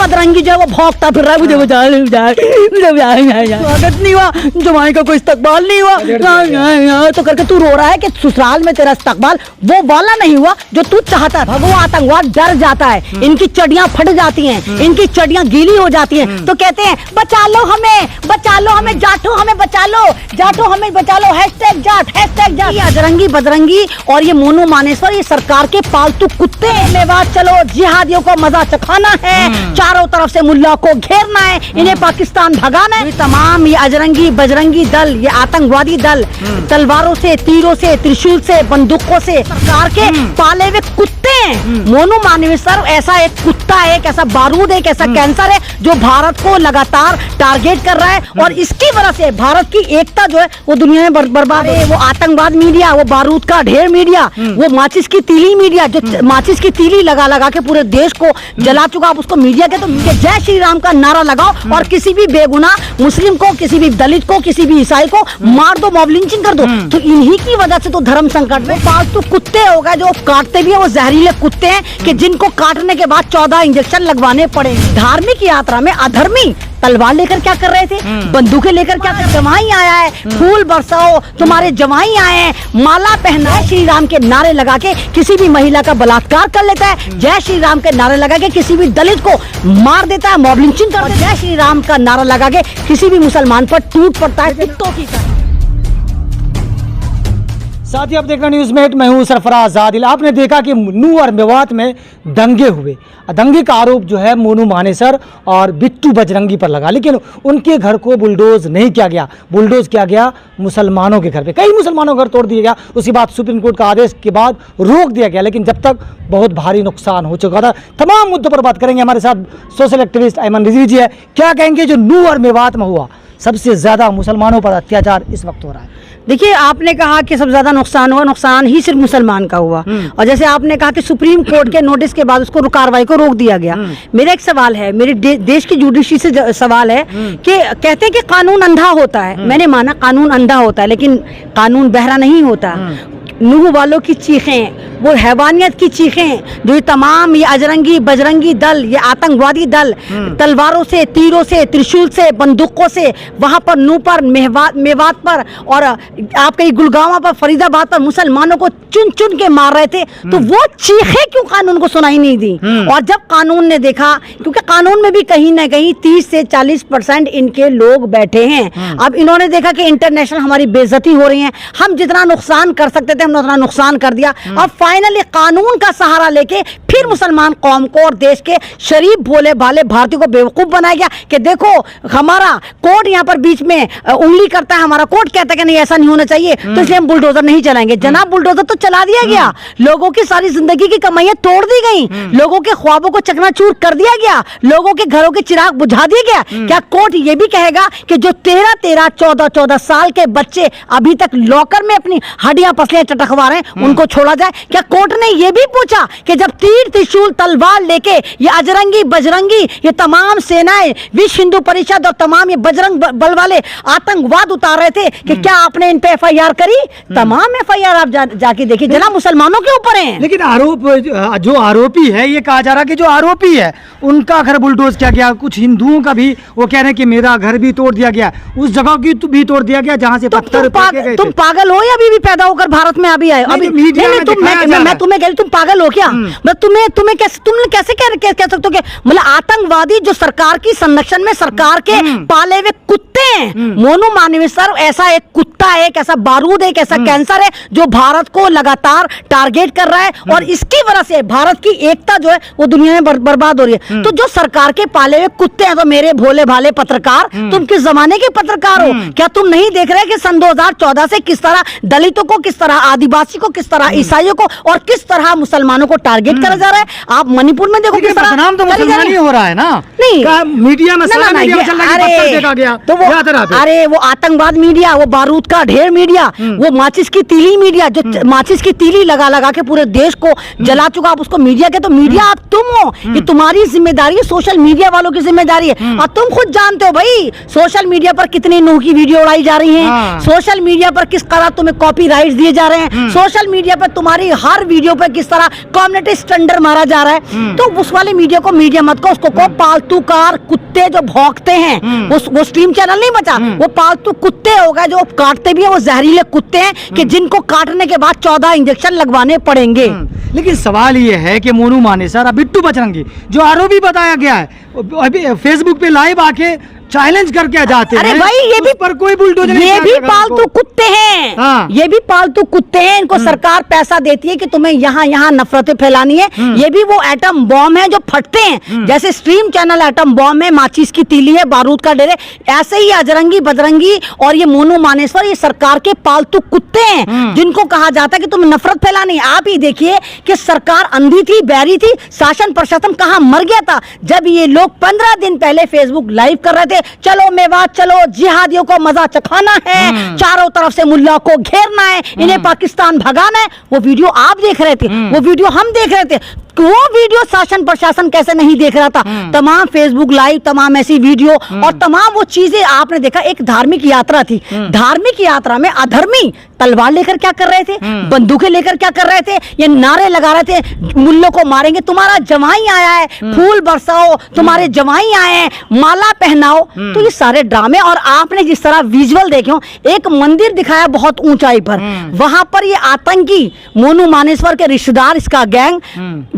बदरंगी जो है वो भौंकता फिर रहा है, मुझे स्वागत नहीं हुआ, जमाई का कोई इस्तकबाल नहीं हुआ तो करके तू रो रहा है कि ससुराल में तेरा इस्तकबाल वो वाला नहीं हुआ जो तू चाहता था। वो आतंकवाद डर जाता है, इनकी चडियां फट जाती हैं, इनकी चडियां गीली हो जाती हैं, तो कहते हैं बचा लो हमें, जाटो हमें बचा लो, जाटो हमें बचा लो, हैशटैग जाट। ये अजरंगी बजरंगी और ये मोनू मानेसर ये सरकार के पालतू कुत्ते हैं। मेवात चलो, जिहादियों को मजा चखाना है, चारों तरफ से मुल्ला को घेरना है, इन्हें पाकिस्तान भगाना है। तमाम ये अजरंगी बजरंगी दल, ये आतंकवादी दल तलवारों से, तीरों से, त्रिशूल से, बंदूकों से सरकार के पाले हुए कुत्ते हैं। मोनू मानेसर ऐसा एक कुत्ता है, एक ऐसा बारूद है, एक ऐसा कैंसर है जो भारत को लगातार टारगेट कर रहा है और इसकी वजह से भारत की एकता जो है वो दुनिया में बर्बाद है। वो आतंकवाद मीडिया, वो बारूद का ढेर मीडिया, वो माचिस की तीली मीडिया जो माचिस की तीली लगा के पूरे देश को जला चुका, आप उसको मीडिया के तो जय श्री राम का नारा लगाओ और किसी भी बेगुनाह मुस्लिम को, किसी भी दलित को, किसी भी ईसाई को मार दो, मॉब लिंचिंग कर दो। तो इन्हीं की वजह से तो धर्म संकट में पालतू कुत्ते हो गए जो काटते भी है, वो जहरीले कुत्ते हैं कि जिनको काटने के बाद 14 इंजेक्शन लगवाने पड़े। धार्मिक यात्रा में अधर्मी तलवार लेकर क्या कर रहे थे, बंदूकें लेकर क्या कर, जवाई आया है, फूल बरसाओ, तुम्हारे जवाई आए हैं, माला पहना, श्री राम के नारे लगा के किसी भी महिला का बलात्कार कर लेता है, जय श्री राम के नारे लगा के किसी भी दलित को मार देता है, मॉब लिंचिंग कर देता है, जय श्री राम का नारा लगा के किसी भी मुसलमान पर टूट पड़ता है कुत्तों की तरह। साथ ही आप देख रहे न्यूज़ मेट, मैं हूँ सरफराज आदिल। आपने देखा कि नूह और मेवात में दंगे हुए, दंगे का आरोप जो है मोनू मानेसर और बिट्टू बजरंगी पर लगा, लेकिन उनके घर को बुलडोज नहीं किया गया, बुलडोज किया गया मुसलमानों के घर पे। कई मुसलमानों का घर तोड़ दिया गया, उसके बाद सुप्रीम कोर्ट का आदेश के बाद रोक दिया गया, लेकिन जब तक बहुत भारी नुकसान हो चुका था। तमाम मुद्दों पर बात करेंगे, हमारे साथ सोशल एक्टिविस्ट अयमन रिजवी जी है। क्या कहेंगे जो नूह और मेवात में हुआ, सबसे ज़्यादा मुसलमानों पर अत्याचार इस वक्त हो रहा है? देखिए, आपने कहा कि सबसे ज्यादा नुकसान हुआ, नुकसान ही सिर्फ मुसलमान का हुआ, और जैसे आपने कहा कि सुप्रीम कोर्ट के नोटिस के बाद उसको कार्रवाई को रोक दिया गया। मेरा एक सवाल है, मेरे देश की जुडिशरी से सवाल है कि कहते हैं कि कानून अंधा होता है, मैंने माना कानून अंधा होता है, लेकिन कानून बहरा नहीं होता। नूह वालों की चीखें, वो हैवानियत की चीखें, जो ये तमाम ये अजरंगी बजरंगी दल, ये आतंकवादी दल तलवारों से, तीरों से, त्रिशूल से, बंदूकों से वहाँ पर नूह पर, मेवात पर और आपके गुड़गांव पर, फरीदाबाद पर मुसलमानों को चुन चुन के मार रहे थे, तो वो चीखें क्यों कानून को सुनाई नहीं दी? और जब कानून ने देखा, क्योंकि कानून में भी कहीं ना कहीं 30 से 40% इनके लोग बैठे हैं, अब इन्होंने देखा कि इंटरनेशनल हमारी बेइज्जती हो रही है, हम जितना नुकसान कर सकते थे हमने उतना नुकसान कर दिया। अब फाइनली कानून का सहारा लेके फिर मुसलमान कौम को और देश के शरीफ भोले भाले भारतीयों को बेवकूफ बनाया गया कि देखो हमारा कोर्ट यहाँ पर बीच में उंगली करता है, हमारा कोर्ट कहता है कि नहीं ऐसा नहीं होना चाहिए, तो इसलिए हम बुलडोजर नहीं चलाएंगे। जनाब, बुलडोजर तो चला दिया गया, लोगों की सारी जिंदगी की कमाइयां तोड़ दी गई, लोगों के ख्वाबों को चकनाचूर कर दिया गया, लोगों के घरों के चिराग बुझा दिया गया। क्या कोर्ट ये भी कहेगा कि जो 13-13, 14-14 साल के बच्चे अभी तक लॉकर में अपनी हड्डियां पसलियां चटकवा रहे हैं, उनको छोड़ा जाए? क्या कोर्ट ने ये भी पूछा कि जब तीर त्रिशूल तलवार लेके ये अजरंगी बजरंगी, ये तमाम सेनाएं, विश्व हिंदू परिषद और तमाम ये बजरंग बल वाले आतंकवाद उतार रहे थे, कि क्या आपने इन पे एफआईआर करी? तमाम एफआईआर आप जाके देखिए, जना मुसलमानों के ऊपर है। लेकिन आरोप, जो आरोपी है, ये कहा जा रहा कि जो आरोपी है उनका घर बुलडोज किया गया, कुछ हिंदुओं का भी वो कह रहे हैं कि मेरा घर भी तोड़ दिया गया, उस जगह की भी तोड़ दिया गया जहां से पत्थर फेंके गए थे। तुम पागल हो या अभी भी पैदा होकर भारत में अभी आए? अभी मैं तुम्हें कह रही, तुम पागल हो क्या? तुम्हें कैसे कह सकते हो कि मतलब आतंकवादी जो सरकार की संरक्षण में सरकार के पाले हुए कुत्ते हैं। मोनू मानेसर ऐसा एक कुत्ता है, एक ऐसा बारूद है, एक ऐसा कैंसर है जो भारत को लगातार टारगेट कर रहा है और इसकी वजह से भारत की एकता जो है वो दुनिया में बर्बाद हो रही है। तो जो सरकार के पाले हुए कुत्ते हैं, तो मेरे भोले भाले पत्रकार, तुम किस जमाने के पत्रकार हो? क्या तुम नहीं देख रहे कि सन 2014 से किस तरह दलितों को, किस तरह आदिवासी को, किस तरह ईसाइयों को और किस तरह मुसलमानों को टारगेट करा जा रहा है? आप मणिपुर में देखो किस तरह नाम तो मुसलमान ही हो रहा है ना। नहीं, मीडिया में देखा गया, तो वो अरे वो आतंकवाद मीडिया, वो बारूद का ढेर मीडिया, वो माचिस की तीली मीडिया जो माचिस की तीली लगा के पूरे देश को जला चुका, आप उसको मीडिया के, तो मीडिया आप तुम हो, ये तुम्हारी जिम्मेदारी है, सोशल मीडिया वालों की जिम्मेदारी है। और तुम खुद जानते हो भाई सोशल मीडिया पर कितनी नूह की वीडियो उड़ाई जा रही है, सोशल मीडिया पर किस तरह तुम्हें कॉपीराइट्स दिए जा रहे हैं, सोशल मीडिया पर तुम्हारी हर वीडियो पर किस तरह कम्युनिटी सिलेंडर मारा जा रहा है, तो उस वाले मीडिया को मीडिया मत को, उसको पालतू कार कुत्ते जो भौंकते हैं, वो स्ट्रीम चैनल नहीं बचा, वो पालतू कुत्ते हो गए जो काटते भी है, वो जहरीले कुत्ते हैं कि जिनको काटने के बाद 14 इंजेक्शन लगवाने पड़ेंगे। लेकिन सवाल ये है कि मोनू मानेसर और बिट्टू बजरंगी जो आरोपी बताया गया है, अभी फेसबुक पे लाइव आके चैलेंज करके जाते हैं। अरे भाई ये भी पर कोई बुलडोजर नहीं, ये भी पालतू कुत्ते हैं। हाँ। ये भी पालतू कुत्ते हैं, इनको सरकार पैसा देती है कि तुम्हें यहाँ यहाँ नफरतें फैलानी है। ये भी वो एटम बॉम्ब है जो फटते हैं, जैसे स्ट्रीम चैनल एटम बॉम्ब है, माचिस की तीली है, बारूद का डेरे, ऐसे ही अजरंगी बजरंगी और ये मोनू मानेसर ये सरकार के पालतू कुत्ते हैं जिनको कहा जाता है कि तुम्हें नफरत फैलानी है। आप ही देखिए कि सरकार अंधी थी, बैरी थी, शासन प्रशासन कहाँ मर गया था जब ये लोग 15 दिन पहले फेसबुक लाइव कर रहे थे, चलो मेवात चलो, जिहादियों को मजा चखाना है, चारों तरफ से मुल्ला को घेरना है, इन्हें पाकिस्तान भगाना है। वो वीडियो आप देख रहे थे, वो वीडियो हम देख रहे थे, वो वीडियो शासन प्रशासन कैसे नहीं देख रहा था? तमाम फेसबुक लाइव, तमाम ऐसी वीडियो और तमाम वो चीजें आपने देखा। एक धार्मिक यात्रा थी, धार्मिक यात्रा में अधर्मी तलवार लेकर क्या कर रहे थे, बंदूकें लेकर क्या कर रहे थे, ये नारे लगा रहे थे मुल्लों को मारेंगे, तुम्हारा जवाई आया है, फूल बरसाओ, तुम्हारे जवाई आए हैं, माला पहनाओ। तो ये सारे ड्रामे, और आपने जिस तरह विजुअल देखे हो, एक मंदिर दिखाया बहुत ऊंचाई पर, वहां पर ये आतंकी मोनू मानेसर के रिश्तेदार, इसका गैंग,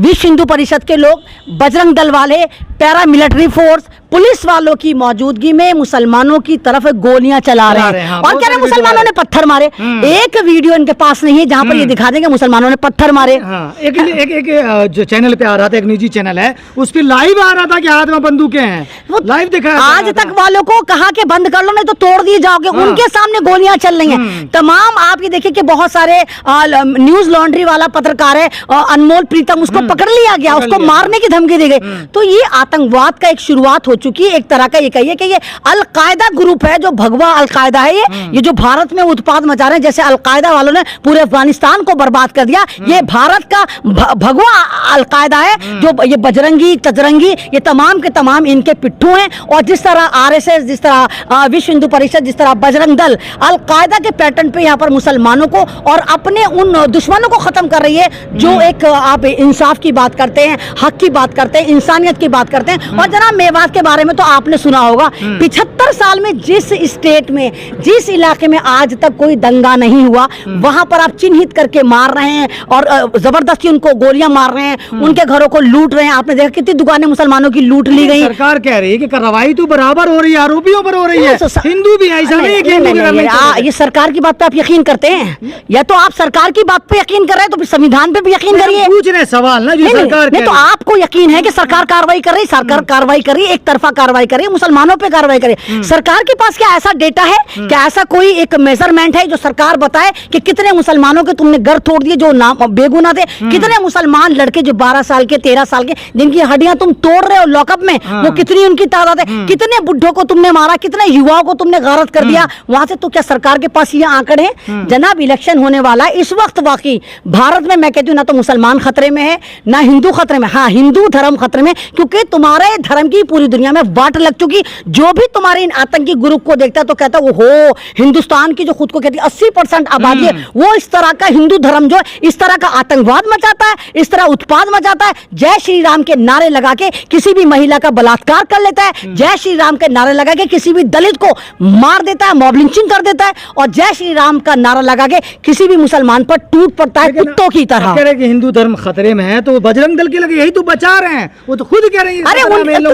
विश्व हिंदू परिषद के लोग, बजरंग दल वाले, पैरा मिलिट्री फोर्स, पुलिस वालों की मौजूदगी में मुसलमानों की तरफ गोलियां चला रहे हैं। और कह रहे हैं मुसलमानों ने पत्थर मारे। एक वीडियो इनके पास नहीं है जहां पर ये दिखा देंगे मुसलमानों ने पत्थर मारे। एक जो चैनल पे आ रहा था, एक निजी चैनल है, उस पे लाइव आ रहा था कि हाथ में बंदूकें हैं, लाइव दिखाया। आज तक वालों को कहा कि बंद कर लो नहीं तो तोड़ दिए जाओगे, उनके सामने गोलियां चल रही हैं। तमाम आप ये देखिए कि बहुत सारे न्यूज लॉन्ड्री वाला पत्रकार है अनमोल प्रीतम, उसको पकड़ लिया गया, उसको मारने की धमकी दी गई। तो ये आतंकवाद का एक शुरुआत हो चुकी है। एक तरह का ये कहिए कि ये अलकायदा ग्रुप है, जो भगवा अलकायदा है। ये जो भारत में उत्पाद मचा रहे हैं, जैसे अलकायदा वालों ने पूरे अफगानिस्तान को बर्बाद कर दिया, ये भारत का भगवा अलकायदा है। जो ये बजरंगी तजरंगी ये तमाम के तमाम इनके पिट्ठू हैं। और जिस तरह आरएसएस, जिस तरह विश्व हिंदू परिषद, जिस तरह बजरंग दल अलकायदा के पैटर्न पे यहाँ पर मुसलमानों को और अपने उन दुश्मनों को खत्म कर रही है, जो एक आप इंसाफ की बात करते हैं, हक की बात करते हैं, इंसानियत की बात करते हैं। और जनाब मेवात के बारे में तो आपने सुना होगा, 75 साल में जिस स्टेट में, जिस इलाके में आज तक कोई दंगा नहीं हुआ, वहां पर आप चिन्हित करके मार रहे हैं और जबरदस्ती उनको गोलियां मार रहे हैं, उनके घरों को लूट रहे हैं। आपने देखा कितनी दुकानें मुसलमानों की लूट ली गई। सरकार कह रही है कि कार्रवाई तो बराबर हो रही है, आरोपियों पर हो रही है, हिंदू भी ऐसा नहीं है। ये सरकार की बात पे आप यकीन करते हैं, या तो आप सरकार की बात पे यकीन कर रहे हैं तो फिर संविधान पे भी यकीन करिए। पूछ रहे सवाल ना, जो सरकार नहीं, तो आपको यकीन है कि सरकार कार्रवाई कर रही, सरकार कार्रवाई कर रही है, एक तरफा कार्रवाई कर रही है, मुसलमानों पे कार्रवाई कर रही है। सरकार के पास क्या ऐसा डेटा है, क्या ऐसा कोई एक मेजरमेंट है जो सरकार बताए कि कितने मुसलमानों के तुमने घर तोड़ दिए जो नाम बेगुनाह थे, कितने मुसलमान लड़के जो 12 साल के 13 साल के जिनकी हड्डियां तुम तोड़ रहे हो लॉकअप में, वो कितनी उनकी तादाद है, कितने बुढ़ों को तुमने मारा, कितने युवाओं को तुमने गारत कर दिया वहां से। तो क्या सरकार के पास ये आंकड़े हैं? जनाब इलेक्शन होने वाला है इस वक्त, वाकई भारत में मैं कहती हूँ ना तो मुसलमान खतरे में है ना हिंदू खतरे में। हाँ, हिंदू धर्म खतरे में, क्योंकि तुम्हारे धर्म की पूरी दुनिया में वाट लग चुकी। जो भी तुम्हारे इन आतंकी ग्रुप को देखता है तो कहता है ओहो, हिंदुस्तान की जो खुद को कहती है 80% आबादी है, वो इस तरह का हिंदू धर्म जो इस तरह का आतंकवाद मचाता है, इस तरह उत्पाद मचाता है। जय श्री राम के नारे लगा के किसी भी महिला का बलात्कार कर लेता है, जय श्री राम के नारे लगा के किसी भी दलित को मार देता है, मॉब लिंचिंग कर देता है, और जय श्री राम का नारा लगा के किसी भी मुसलमान पर टूट पड़ता है कुत्तों की तरह। कह रहे कि हिंदू धर्म खतरे में है, तो बजरंग दल के लगे यही तो बचा रहे हैं, वो तो खुद कह रही है। अरे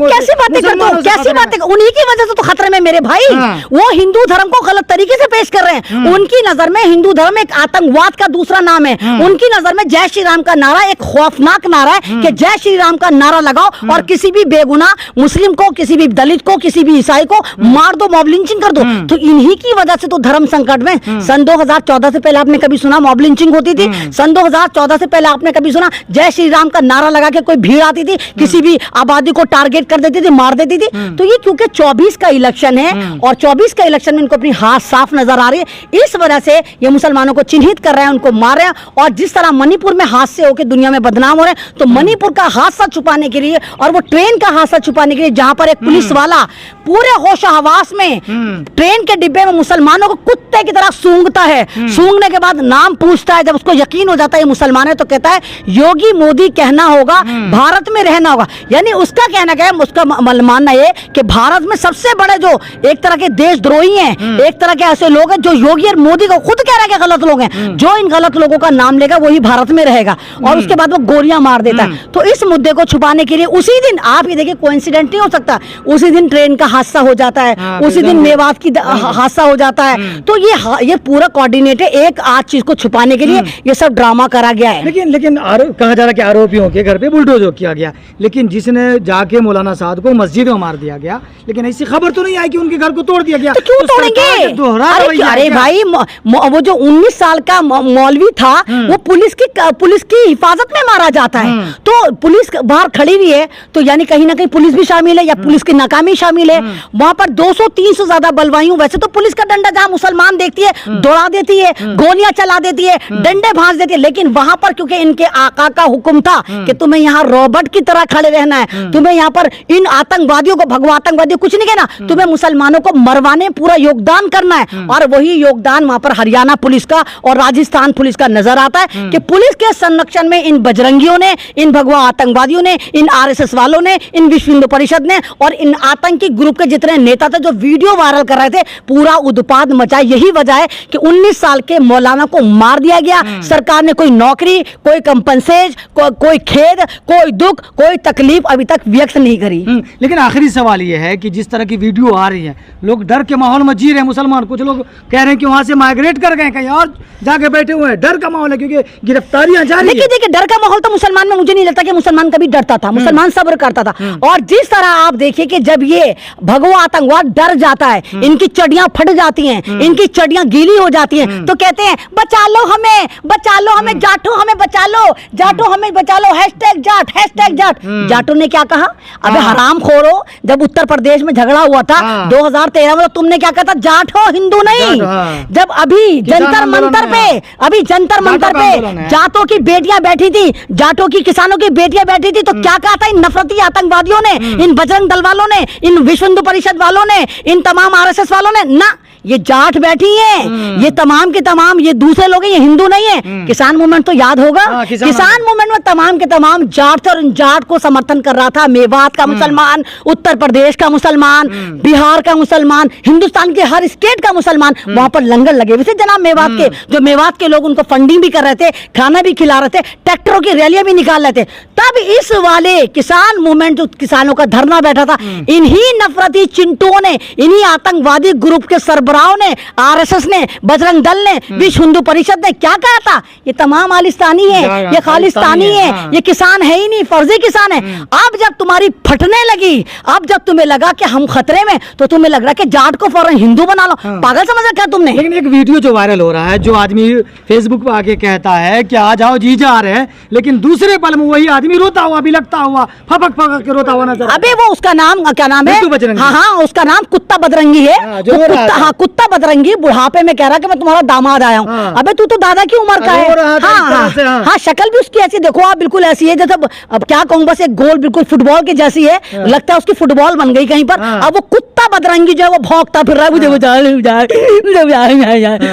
कैसी बातें करते हो, कैसी बातें, उन्हीं की वजह से तो खतरे में मेरे भाई। वो हिंदू धर्म को गलत तरीके से पेश कर रहे हैं। उनकी नजर में हिंदू धर्म एक आतंकवाद का दूसरा नाम है। उनकी नजर में जय श्री राम का नारा एक खौफनाक नारा है कि जय श्री राम का नारा लगाओ और किसी भी बेगुनाह मुस्लिम को, किसी भी दलित को, किसी भी ईसाई को मार दो, मॉब लिंचिंग कर दो। तो इन्हीं की वजह से तो धर्म संकट में। सन 2014 से पहले आपने कभी सुना मॉब लिंचिंग होती थी? सन 2014 से पहले आपने कभी सुना जय श्री राम का नारा लगा के कोई भीड़ आती थी, किसी भी आबादी को टारगेट कर देती थी, मार देती थी? तो ये क्योंकि 24 का इलेक्शन है और 24 का इलेक्शन में इनको अपनी हाथ साफ नजर आ रही है। इस वजह से ये मुसलमानों को चिन्हित कर रहे हैं, उनको मार रहे हैं। और जिस तरह मणिपुर में हादसे होकर दुनिया में बदनाम हो रहे हैं, तो मणिपुर का हादसा छुपाने के लिए और वो ट्रेन का हादसा छुपाने के लिए, जहां पर एक पुलिस वाला पूरे होश हवास में ट्रेन के डिब्बे में मुसलमानों को कुत्ते की तरह सूंघता है, सूंघने के बाद नाम पूछता है, जब उसको यकीन हो जाता है ये मुसलमान है, तो कहता है योगी मोदी कहना होगा, भारत में रहना होगा। यानी उसका कहना क्या है, उसका मानना ये कि भारत में सबसे बड़े जो एक तरह के देशद्रोही हैं, एक तरह के ऐसे लोग हैं जो योगी और मोदी को खुद कह रहा है कि गलत लोग हैं, जो इन गलत लोगों का नाम लेगा वही भारत में रहेगा, और उसके बाद वो गोलियां मार देता है। तो इस मुद्दे को छुपाने के लिए उसी दिन, आप ये देखिए कोइंसिडेंट नहीं हो सकता, उसी दिन ट्रेन का हादसा हो जाता है, उसी दिन मेवात की हादसा हो जाता है। तो ये पूरा कोऑर्डिनेट है, एक आज चीज को छुपाने के लिए ये सब ड्रामा करा गया है। लेकिन कहा जा रहा है कि आरोपियों के घर पे बुलडोजर किया गया, लेकिन जिसने जाके मौलाना साद को मस्जिद में मार दिया गया, लेकिन ऐसी खबर तो नहीं आई कि उनके घर को तोड़ दिया गया। तो क्यों तोड़ेंगे? अरे भाई, वो जो 19 साल का मौलवी था, वो पुलिस की हिफाजत में मारा जाता है, तो पुलिस बाहर खड़ी हुई है, तो यानी कहीं ना कहीं पुलिस भी शामिल है या पुलिस की नाकामी शामिल है। वहां पर 200-300 ज्यादा बलवाइयों, वैसे तो पुलिस का डंडा जहां मुसलमान देखती है दौड़ा देती है, गोलियां चला देती है, डंडे भांज देती है, लेकिन वहां पर क्योंकि इनके आका का हुक्म था कि तुम्हें यहाँ रॉबर्ट की तरह खड़े रहना है, तुम्हें यहाँ पर इन आतंकवादियों को, भगवा आतंकवादियों कुछ नहीं कहना, तुम्हें मुसलमानों को मरवाने पूरा योगदान करना है। और वही योगदान वहां पर हरियाणा पुलिस का और राजस्थान पुलिस का नजर आता है कि पुलिस के संरक्षण में इन बजरंगियों ने, इन भगवा आतंकवादियों ने, इन आरएसएस वालों ने, इन विश्व हिंदू परिषद ने और इन आतंकी ग्रुप के जितने नेता थे जो वीडियो वायरल कर रहे थे, पूरा उत्पाद मचाया। यही वजह है कि 19 साल के मौलाना को मार दिया गया। सरकार ने कोई नौकरी, कोई कंपनसेज, कोई खेद, कोई दुख, कोई तकलीफ अभी तक व्यक्त नहीं करी। लेकिन आखिरी सवाल ये है कि जिस तरह की वीडियो आ रही है, लोग डर के माहौल में जी रहे हैं मुसलमान, कुछ लोग कह रहे हैं कि वहां से माइग्रेट कर गए, कहीं और जाके बैठे हुए हैं, डर का माहौल है क्योंकि गिरफ्तारियां जारी है। देखिए डर का माहौल तो मुसलमान में, मुझे नहीं लगता कि मुसलमान कभी डरता था, मुसलमान सब्र करता था। और जिस तरह आप देखिए कि जब ये भगवा आतंकवाद डर जाता है, इनकी चड्डियां फट जाती हैं, इनकी चड्डियां गीली हो जाती हैं, तो कहते हैं बचा लो हमें, बचा लो हमें, जाटो हमें बचा लो, जाटो हमें बचा लो, हैशटैग जाट, हैशटैग जाट। जाटो ने क्या कहा? अबे हराम खोरो, जब उत्तर प्रदेश में झगड़ा हुआ था 2013 में, तो तुमने क्या कहा था? जाट हो, हिंदू नहीं। जब अभी जंतर मंतर पे जाटों की बेटियां बैठी थी, जाटों की किसानों की बेटियां बैठी थी, तो क्या कहा था इन नफरती आतंकवादियों ने, इन बजरंग दल वालों ने, इन विश्व हिंदू परिषद वालों ने, इन तमाम आरएसएस वालों ने? ना, ये जाट बैठी हैं, ये तमाम के तमाम ये दूसरे लोग हैं, ये हिंदू नहीं है। किसान मूवमेंट तो याद होगा, किसान मूवमेंट में तमाम के तमाम जाट थे और इन जाट को समर्थन कर रहा था मेवात का मुसलमान, उत्तर प्रदेश का मुसलमान, बिहार का मुसलमान, हिंदुस्तान के हर स्टेट का मुसलमान। वहां पर लंगर लगे हुए थे जनाब मेवात के, जो मेवात के लोग उनको फंडिंग भी कर रहे थे, खाना भी खिला रहे थे, ट्रैक्टरों की रैलियां भी निकाल रहे थे। तब इस वाले किसान मूवमेंट, जो किसानों का धरना बैठा था, इन्हीं नफरती चिंटुओं ने, इन्हीं आतंकवादी ग्रुप के सरबराहों ने, आरएसएस ने, बजरंग दल ने, विश्व हिंदू परिषद ने क्या कहा था? ये तमाम आलिस्तानी है, ये खालिस्तानी है, ये किसान है ही नहीं, फर्जी किसान है। अब जब तुम्हारी फटने लगी, अब जब तुम्हें लगा कि हम खतरे में, तो तुम्हें लग रहा है कि जाट को फौरन हिंदू बना लो। पागल समझ रखा तुमने। लेकिन एक वीडियो जो वायरल हो रहा है, जो आदमी फेसबुक पे आके कहता है कि आ जाओ जीजा आ रहे हैं, लेकिन दूसरे पल में वही आदमी रोता हुआ, बिलखता हुआ, फपक फपक के रोता हुआ नजर। अबे वो उसका नाम क्या नाम है? हाँ, उसका नाम कुत्ता बदरंगी है। कुत्ता बदरंगी बुढ़ापे में कह रहा कि मैं तुम्हारा दामाद आया हूँ। अबे तू तो दादा की उम्र का है। हाँ, शक्ल भी उसकी ऐसी देखो आप, बिल्कुल ऐसी है जैसे, अब क्या कहूँ, बस एक गोल बिल्कुल फुटबॉल की जैसी है, लगता है उसकी फुटबॉल बन गई कहीं पर। अब वो कुत्ता बदरंगी जो है वो भौंकता फिर रहा है, मुझे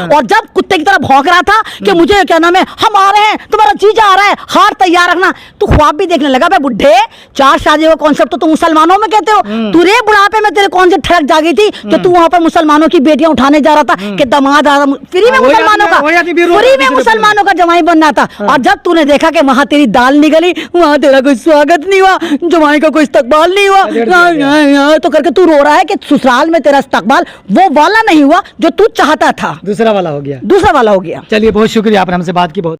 और जब कुत्ते की तरह भौंक रहा था कि मुझे क्या नाम है, हम आ रहे हैं, तुम्हारा जीजा आ रहा है, हार तैयार रखना, तो ख्वाब भी देखने लगा। बुढ़े, 4 शादी का कॉन्सेप्ट तो तुम मुसलमानों में कहते हो, तुरे बुढ़ापे में तेरे कौन से ठड़क जागी थी जो तू वहां पर मुसलमानों की बेटियां उठाने जा रहा था कि दामाद आ रहा, फ्री में मुसलमानों का जमाई बनना था। और जब तूने देखा कि वहां तेरी दाल निकली, वहां तेरा कोई स्वागत नहीं हुआ, जमाई का कोई इस्तकबाल नहीं हुआ, तो करके तू रो रहा है कि ससुराल में तेरा इस्तकबाल वो वाला नहीं हुआ जो तू चाहता था, दूसरा वाला हो गया। दूसरा वाला हो गया। चलिए, बहुत शुक्रिया, आपने हमसे बात की। बहुत